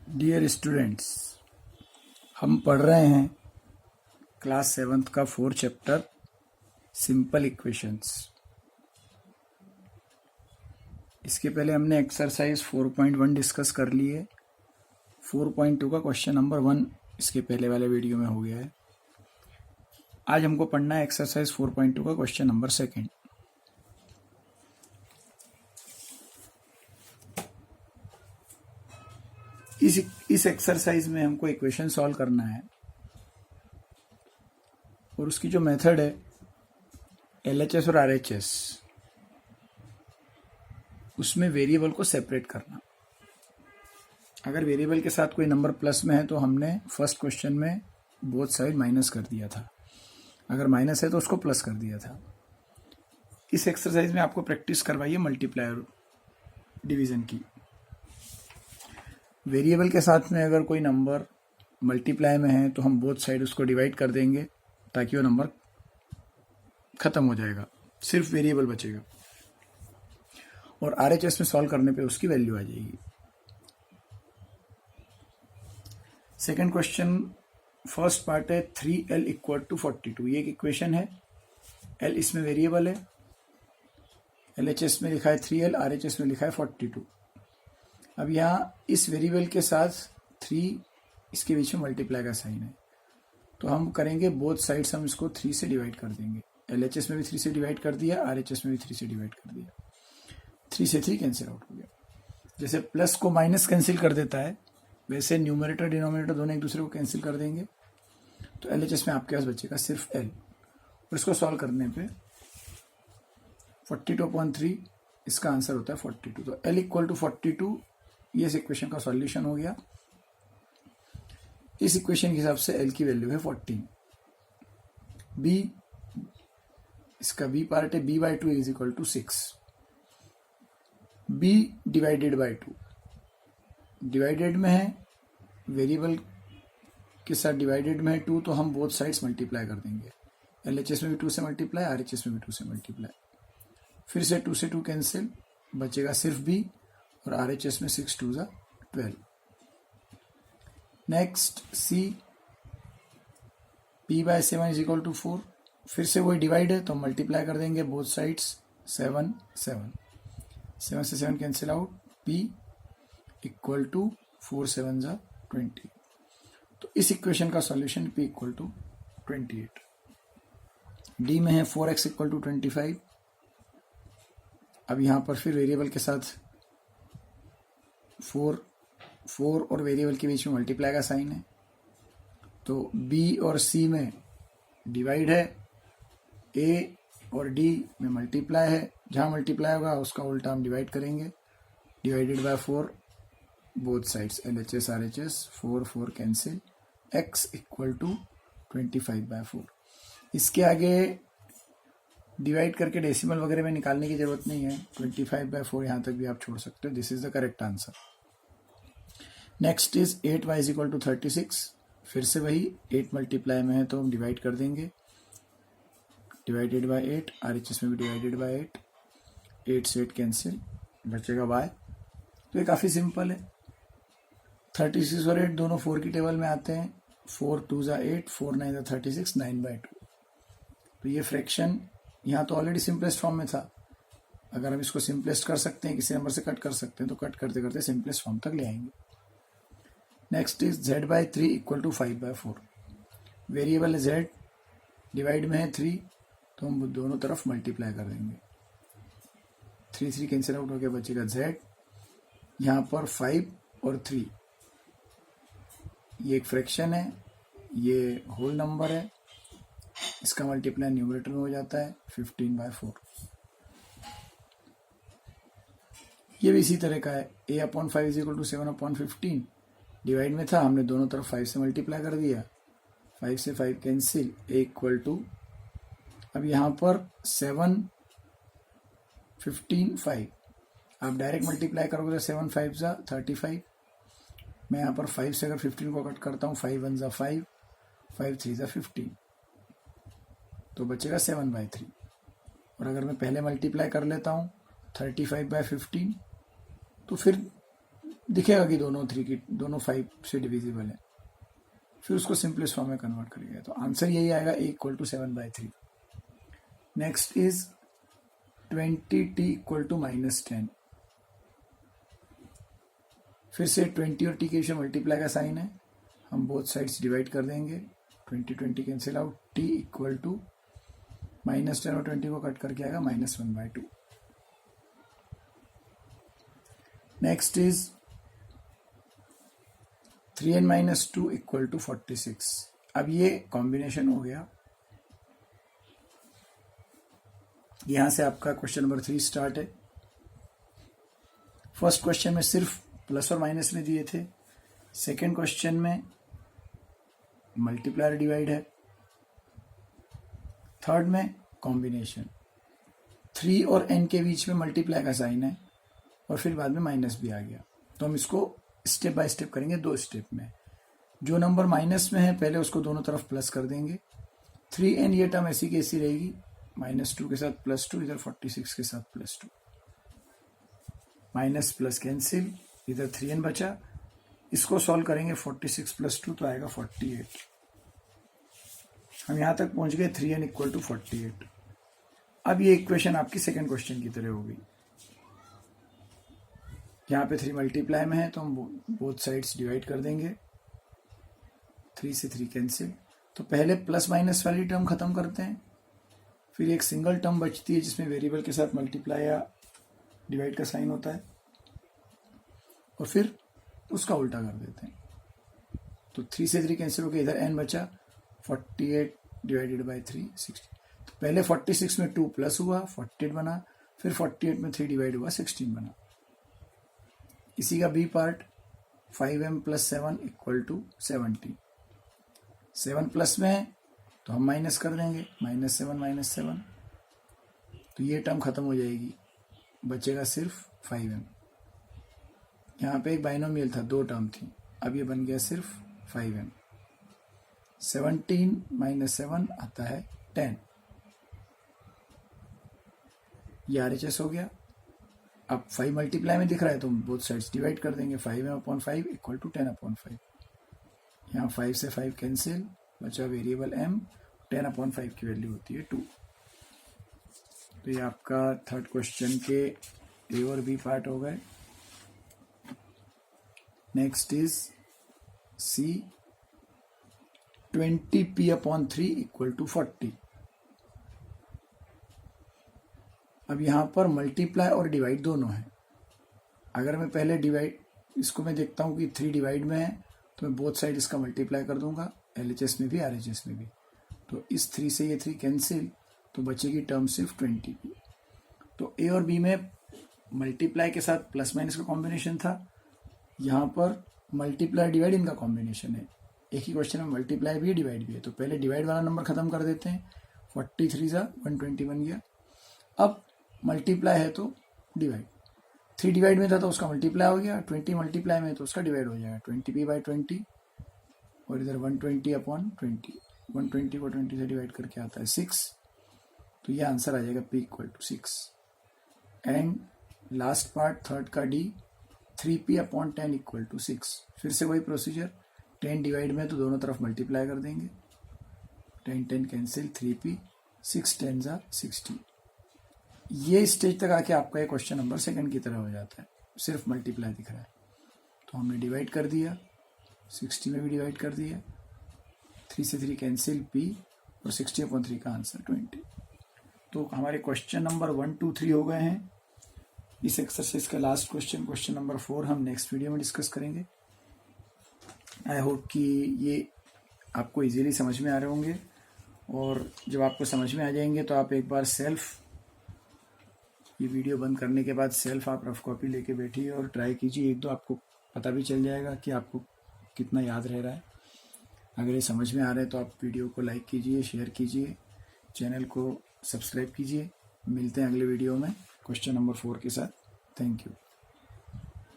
Dear students, हम पढ़ रहे हैं क्लास 7th का 4th चैप्टर सिंपल इक्वेशंस। इसके पहले हमने एक्सरसाइज 4.1 डिस्कस कर ली है। 4.2 का क्वेश्चन नंबर 1 इसके पहले वाले वीडियो में हो गया है। आज हमको पढ़ना है एक्सरसाइज 4.2 का क्वेश्चन नंबर 2। इस एक्सरसाइज में हमको इक्वेशन सॉल्व करना है और उसकी जो मेथड है LHS और RHS, उसमें वेरिएबल को सेपरेट करना। अगर वेरिएबल के साथ कोई नंबर प्लस में है तो हमने फर्स्ट क्वेश्चन में बोथ साइड माइनस कर दिया था, अगर माइनस है तो उसको प्लस कर दिया था। इस एक्सरसाइज में आपको प्रैक्टिस करवाइए मल्टीप्लाई और डिवीजन की। वेरिएबल के साथ में अगर कोई नंबर मल्टीप्लाई में है तो हम बोथ साइड उसको डिवाइड कर देंगे ताकि वो नंबर खत्म हो जाएगा, सिर्फ वेरिएबल बचेगा और RHS में सॉल्व करने पे उसकी वैल्यू आ जाएगी। सेकंड क्वेश्चन, फर्स्ट पार्ट है 3L इक्वल टू 42। ये एक इक्वेशन है। L इसमें वेरिएबल है, LHS में लिखा है 3L, RHS में लिखा है 42। अब यहाँ इस वेरिएबल के साथ 3 इसके बीच में मल्टीप्लाई का साइन है, तो हम करेंगे बोथ साइड्स, हम इसको 3 से डिवाइड कर देंगे। LHS में भी 3 से डिवाइड कर दिया, RHS में भी 3 से डिवाइड कर दिया। 3 से 3 कैंसिल आउट हो गया। जैसे प्लस को माइनस कैंसिल कर देता है, वैसे न्यूमरेटर डिनोमिनेटर दोनों एक दूसरे को कैंसिल कर देंगे। तो LHS में आपके पास बचेगा सिर्फ L, और इसको सॉल्व करने पे 42/3 इसका आंसर होता है 42। तो L इक्वल टू 42 ये इस इक्वेशन का सॉल्यूशन हो गया। इस इक्वेशन के हिसाब से L की वैल्यू है 14। B, इसका B पार्ट है, B/2 is equal to 6। B divided by 2, divided में है, वेरिएबल के साथ डिवाइडेड में है 2, तो हम बोथ साइड्स मल्टीप्लाई कर देंगे। LHS में भी 2 से मल्टीप्लाई, RHS में भी 2 से मल्टीप्लाई। फिर से 2 से 2 कैंसिल, बचेगा सिर्फ B, और RHS में 6 2 ज़ा 12। Next C, P/7 is equal to 4। फिर से वही डिवाइड है तो मल्टीप्लाई कर देंगे बोथ साइड्स। 7 7 7 से 7 cancel out, P equal to 4 7 ज़ा 20। तो इस इक्वेशन का solution P equal to 28। D में है 4x इक्वल टू 25। अब यहाँ पर फिर वेरिएबल के साथ 4 और वेरिएबल के बीच में मल्टीप्लाई का साइन है, तो B और C में डिवाइड है, A और D में मल्टीप्लाई है। जहाँ मल्टीप्लाई होगा उसका उल्टा हम डिवाइड करेंगे। Divided by 4 both sides, LHS RHS 4 4 cancel, x equal to 25/4। इसके आगे डिवाइड करके डेसिमल वगैरह में निकालने की जरूरत नहीं है, 25/4 यहाँ तक भी आप छोड़ सकते हो। This is the correct answer. Next is 8y is equal to 36। फिर से वही 8 मल्टीप्लाई में है तो हम डिवाइड कर देंगे, डिवाइडेड बाय 8, RHS में भी डिवाइडेड बाय 8, 8 से 8 कैंसिल, बचेगा y। तो ये काफ़ी सिंपल है। 36 और 8 दोनों 4 की टेबल में आते हैं। 4 2 ज़ा 8, 4 9 ज़ा 36, 9/2। तो ये फ्रैक्शन यहाँ तो ऑलरेडी सिंपलेस्ट फॉर्म में था। अगर हम इसको सिंपलेस्ट कर सकते हैं, किसी नंबर से कट कर सकते हैं, तो कट करते करते सिंपलेस्ट फॉर्म तक ले आएंगे। Next is Z/3 equal to 5/4। Variable है Z, डिवाइड में है 3, तो हम दोनों तरफ मल्टीप्लाई कर देंगे। 3 3 कैंसिल आउट हो गया, बचेगा Z। यहाँ पर 5 और 3, ये एक फ्रैक्शन है, ये होल नंबर है, इसका मल्टीप्लाई न्यूमरेटर में हो जाता है 15/4। ये भी इसी तरह का है। A/5 is equal to 7/15, divide में था, हमने दोनों तरफ 5 से मल्टीप्लाई कर दिया, 5 से 5 कैंसिल, A इक्वल टू, अब यहाँ पर 7 15 5, आप डायरेक्ट मल्टीप्लाई करोगे तो 7 5 ज़ा 35। मैं यहाँ पर 5 से अगर 15 को कट करता हूँ, 5 1 ज़ा 5, 5 3 ज़ा 15, तो बचेगा 7/3। और अगर मैं पहले मल्टीप्लाई कर लेता हूँ 35/15, तो फिर दिखेगा कि दोनों 3 की दोनों 5 से डिविजिबल है। फिर उसको सिंपलेस्ट फॉर्म में कन्वर्ट करेंगे तो आंसर यही आएगा a equal to 7/3। Next is 20t equal to -10। फिर से 20 और t के विषय मल्टीप्लाई का साइन है, हम बोथ साइड्स डिवाइड कर देंगे। 20 cancel out, t equal to -10 और 20 को कट करके आएगा -1/2। Next is 3n - 2 equal to 46। अब ये कॉम्बिनेशन हो गया। यहां से आपका क्वेश्चन नंबर 3 स्टार्ट है। फर्स्ट क्वेश्चन में सिर्फ प्लस और माइनस में दिए थे, सेकेंड क्वेश्चन में मल्टीप्लाई डिवाइड है, थर्ड में कॉम्बिनेशन। 3 और n के बीच में मल्टीप्लाई का साइन है और फिर बाद में माइनस भी आ गया। तो हम इसको स्टेप बाय स्टेप करेंगे, 2 स्टेप में। जो नंबर माइनस में है पहले उसको दोनों तरफ प्लस कर देंगे। 3n ये टर्म ऐसी की ऐसी रहेगी, -2 के साथ +2, इधर 46 के साथ +2, माइनस प्लस कैंसिल, इधर 3n बचा। इसको सॉल्व करेंगे 46 + 2 तो आएगा 48। हम यहां तक पहुंच गए 3n इक्वल टू 48। अब ये इक्वेशन आपकी सेकेंड क्वेश्चन की तरह होगी। यहाँ पे 3 मल्टीप्लाई में है तो हम बोथ साइड्स डिवाइड कर देंगे। 3 से 3 कैंसिल। तो पहले प्लस माइनस वाली टर्म खत्म करते हैं, फिर एक सिंगल टर्म बचती है जिसमें वेरिएबल के साथ मल्टीप्लाई या डिवाइड का साइन होता है और फिर उसका उल्टा कर देते हैं। तो 3 से 3 कैंसिल हो गया, इधर n बचा, 48 डिवाइडेड बाई 3 60। तो पहले 46 में 2 प्लस हुआ 48 बना, फिर 48 में 3 डिवाइड हुआ 16 बना। इसी का B part 5m + 7 equal to 70। 7 plus में है तो हम माइनस कर देंगे, -7 - 7। तो ये टर्म खत्म हो जाएगी, बचेगा सिर्फ 5m। यहाँ पे एक बाइनोमियल था, 2 टर्म थी, अब ये बन गया सिर्फ 5m। 17 - 7 आता है 10। ये RHS हो गया। अब 5 मल्टीप्लाई में दिख रहा है तो हम बोथ साइड्स डिवाइड कर देंगे। 5m/5 equal to 10/5। यहाँ 5 से 5 कैंसिल, बचा वेरिएबल m, 10/5 की वैल्यू होती है 2। तो ये आपका थर्ड क्वेश्चन के ए और बी पार्ट हो गए। Next is C, 20p/3 equal to 40। अब यहां पर मल्टीप्लाई और डिवाइड दोनों है। अगर मैं पहले डिवाइड, इसको मैं देखता हूं कि 3 डिवाइड में है तो मैं बोथ साइड इसका मल्टीप्लाई कर दूंगा, LHS में भी RHS में भी। तो इस 3 से ये 3 कैंसिल, तो बचेगी टर्म सिर्फ 20 की। तो ए और बी में मल्टीप्लाई के साथ प्लस माइनस का कॉम्बिनेशन था, यहाँ पर मल्टीप्लाई डिवाइड इनका कॉम्बिनेशन है। एक ही क्वेश्चन में मल्टीप्लाई भी है डिवाइड भी है। तो पहले डिवाइड वाला नंबर खत्म कर देते हैं, 43 × 120 बन गया। अब मल्टीप्लाई है तो डिवाइड, 3 डिवाइड में था तो उसका मल्टीप्लाई हो गया, 20 मल्टीप्लाई में तो उसका डिवाइड हो जाएगा, 20p/20 और इधर 120/20। 120 को 20 से डिवाइड करके आता है 6। तो ये आंसर आ जाएगा p = 6। And last part third का D, 3p/10 इक्वल टू 6। फिर से वही प्रोसीजर, 10 डिवाइड में तो दोनों तरफ मल्टीप्लाई कर देंगे, 10 कैंसिल, 3p, 6 10s are 60। ये स्टेज तक आके आपका ये क्वेश्चन नंबर सेकंड की तरह हो जाता है, सिर्फ मल्टीप्लाई दिख रहा है। तो हमने डिवाइड कर दिया, 60 में भी डिवाइड कर दिया, 3 से 3 कैंसिल, p, और 60/3 का आंसर 20। तो हमारे क्वेश्चन नंबर 1 2 3 हो गए हैं। इस एक्सरसाइज का लास्ट क्वेश्चन, क्वेश्चन नंबर 4, हम नेक्स्ट वीडियो में डिस्कस करेंगे। आई होप कि ये आपको इजीली समझ में आ रहे होंगे, और जब आपको समझ में आ जाएंगे तो आप एक बार सेल्फ, ये वीडियो बंद करने के बाद सेल्फ आप रफ कॉपी लेके बैठिए और ट्राई कीजिए। 1-2 आपको पता भी चल जाएगा कि आपको कितना याद रह रहा है। अगर ये समझ में आ रहा है तो आप वीडियो को लाइक कीजिए, शेयर कीजिए, चैनल को सब्सक्राइब कीजिए। मिलते हैं अगले वीडियो में क्वेश्चन नंबर 4 के साथ। Thank you.